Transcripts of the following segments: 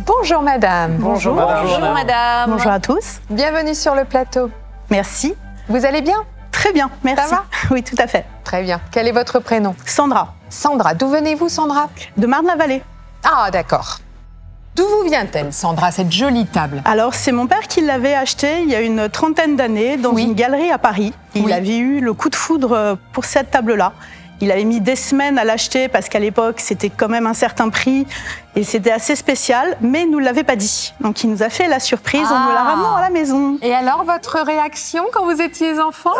Bonjour madame. Bonjour. Bonjour madame. Bonjour à tous. Bienvenue sur le plateau. Merci. Vous allez bien? Très bien, merci. Ça va? Oui, tout à fait. Très bien. Quel est votre prénom? Sandra, Sandra. D'où venez-vous, Sandra? de Marne-la-Vallée. Ah, d'accord. D'où vous vient-elle, Sandra, cette jolie table? Alors, c'est mon père qui l'avait achetée il y a une trentaine d'années dans une galerie à Paris. Il avait eu le coup de foudre pour cette table-là. Il avait mis des semaines à l'acheter parce qu'à l'époque, c'était quand même un certain prix et c'était assez spécial, mais il ne nous l'avait pas dit. Donc, il nous a fait la surprise en nous la ramenant à la maison. Et alors, votre réaction quand vous étiez enfant?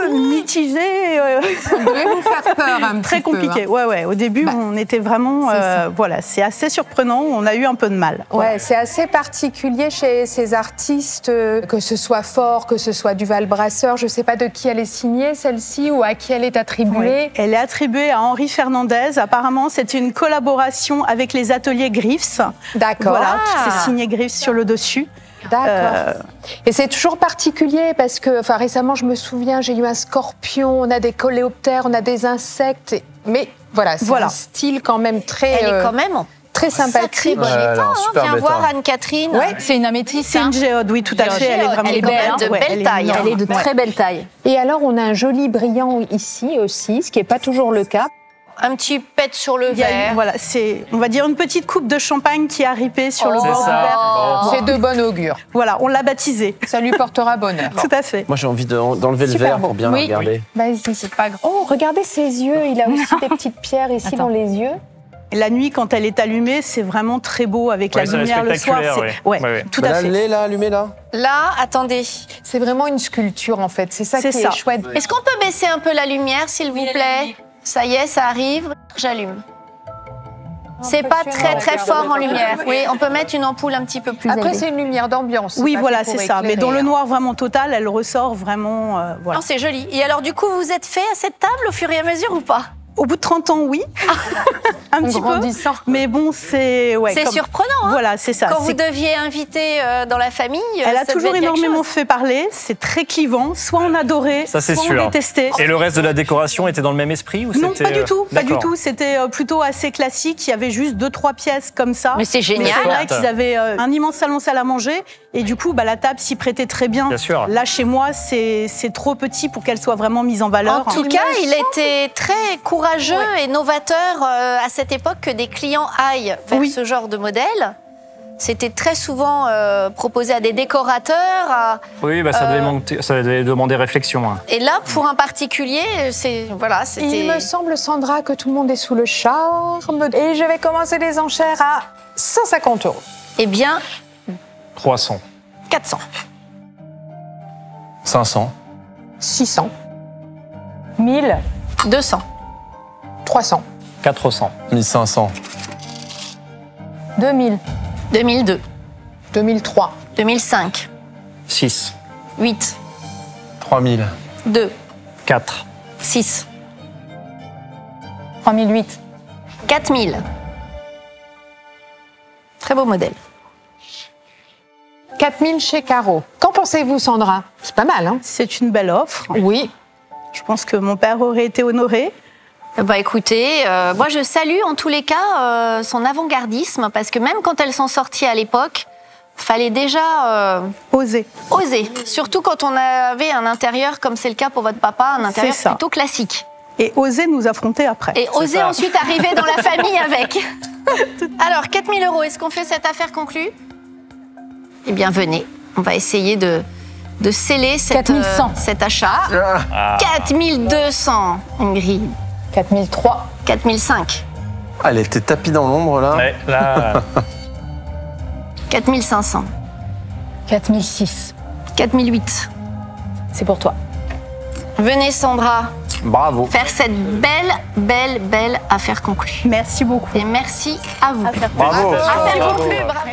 Mitigée. Ça devait vous faire peur un petit Très compliqué. peu. Ouais. Au début, on était vraiment... voilà, c'est assez surprenant. On a eu un peu de mal. Ouais, c'est assez particulier chez ces artistes, que ce soit Faure, que ce soit Duval Brasseur. Je ne sais pas de qui elle est signée, celle-ci, ou à qui elle est attribuée. Oui. Elle est attribuée à Henri Fernandez. Apparemment, c'était une collaboration avec les ateliers Griffes. D'accord. Voilà, c'est signé Griffes sur le dessus. D'accord. Et c'est toujours particulier parce que, enfin, récemment, je me souviens, j'ai eu un scorpion, on a des coléoptères, on a des insectes. Mais voilà, c'est un style quand même très... Elle est quand même en très sympathique. Bon état, viens voir Anne-Catherine. Ouais. C'est une améthyste. C'est une géode, oui, tout à fait. Elle est vraiment Elle est de belle taille. Elle est de très belle taille. Et alors, on a un joli brillant ici aussi, ce qui n'est pas toujours le cas. Un petit pet sur le Il y a verre. voilà, c'est, on va dire, une petite coupe de champagne qui a ripé sur le bord du ça. verre. C'est de bon augure. Voilà, on l'a baptisé. Ça lui portera bonheur. Tout à fait. Moi, j'ai envie d'enlever le Super verre beau. pour bien la regarder. Vas-y, c'est pas grave. Oh, regardez ses yeux. Il a aussi des petites pierres ici dans les yeux. Et la nuit, quand elle est allumée, c'est vraiment très beau avec la lumière le soir. Tout à fait. Elle est là, allumée là. Là, attendez. C'est vraiment une sculpture en fait. C'est ça qui est chouette. Est-ce qu'on peut baisser un peu la lumière, s'il vous plaît? Ça y est, ça arrive. J'allume. C'est pas très fort en lumière. Oui, on peut mettre une ampoule un petit peu plus Après, élevée. c'est une lumière d'ambiance. Oui, voilà, c'est ça. Mais dans le noir vraiment total, elle ressort vraiment. Voilà. Non, c'est joli. Et alors, du coup, vous êtes fait à cette table au fur et à mesure ou pas? Au bout de 30 ans, oui. Un petit peu. Mais bon, c'est... Ouais, c'est surprenant, hein? Voilà, c'est ça. Quand vous deviez inviter dans la famille, elle a toujours énormément fait parler. C'est très clivant. Soit on adorait, ça, c'est soit sûr. on détestait. Et le reste de la décoration était dans le même esprit ou non, pas du tout. Pas du D'accord. tout. C'était plutôt assez classique. Il y avait juste 2-3 pièces comme ça. Mais c'est génial. C'est vrai qu'ils avaient un immense salon-salle à manger. Et du coup, la table s'y prêtait très bien. Bien sûr. Là, chez moi, c'est trop petit pour qu'elle soit vraiment mise en valeur. En tout cas, il était très courageux et novateur à cette époque que des clients aillent vers ce genre de modèle. C'était très souvent proposé à des décorateurs. Oui, ça devait demander réflexion. Hein. Et là, pour un particulier, c'était... Il me semble, Sandra, que tout le monde est sous le charme. Et je vais commencer les enchères à 150 €. Eh bien... 300. 400. 500. 600. 1000. 200. 300. 400. 1500. 2000. 2002. 2003. 2005. 6. 8. 3000. 2. 4. 6. 3008. 4000. Très beau modèle. 4000 chez Caro. Qu'en pensez-vous, Sandra? C'est pas mal, hein? C'est une belle offre. Oui. Je pense que mon père aurait été honoré. Bah écoutez, moi je salue en tous les cas son avant-gardisme parce que même quand elles sont sorties à l'époque, fallait déjà oser. Oser. Surtout quand on avait un intérieur comme c'est le cas pour votre papa, un intérieur plutôt classique. Et oser nous affronter après. Et oser ensuite arriver dans la famille avec. Alors 4000 €, est-ce qu'on fait cette affaire conclue? Eh bien venez, on va essayer de sceller cet achat. 4200, Ingrid. 4003. 4005. Elle était tapie dans l'ombre là. Ouais, là. 4500. 4006. 4008. C'est pour toi. Venez Sandra. Bravo. Faire cette belle affaire conclue. Merci beaucoup. Et merci à vous. Bravo. Affaire conclue, bravo.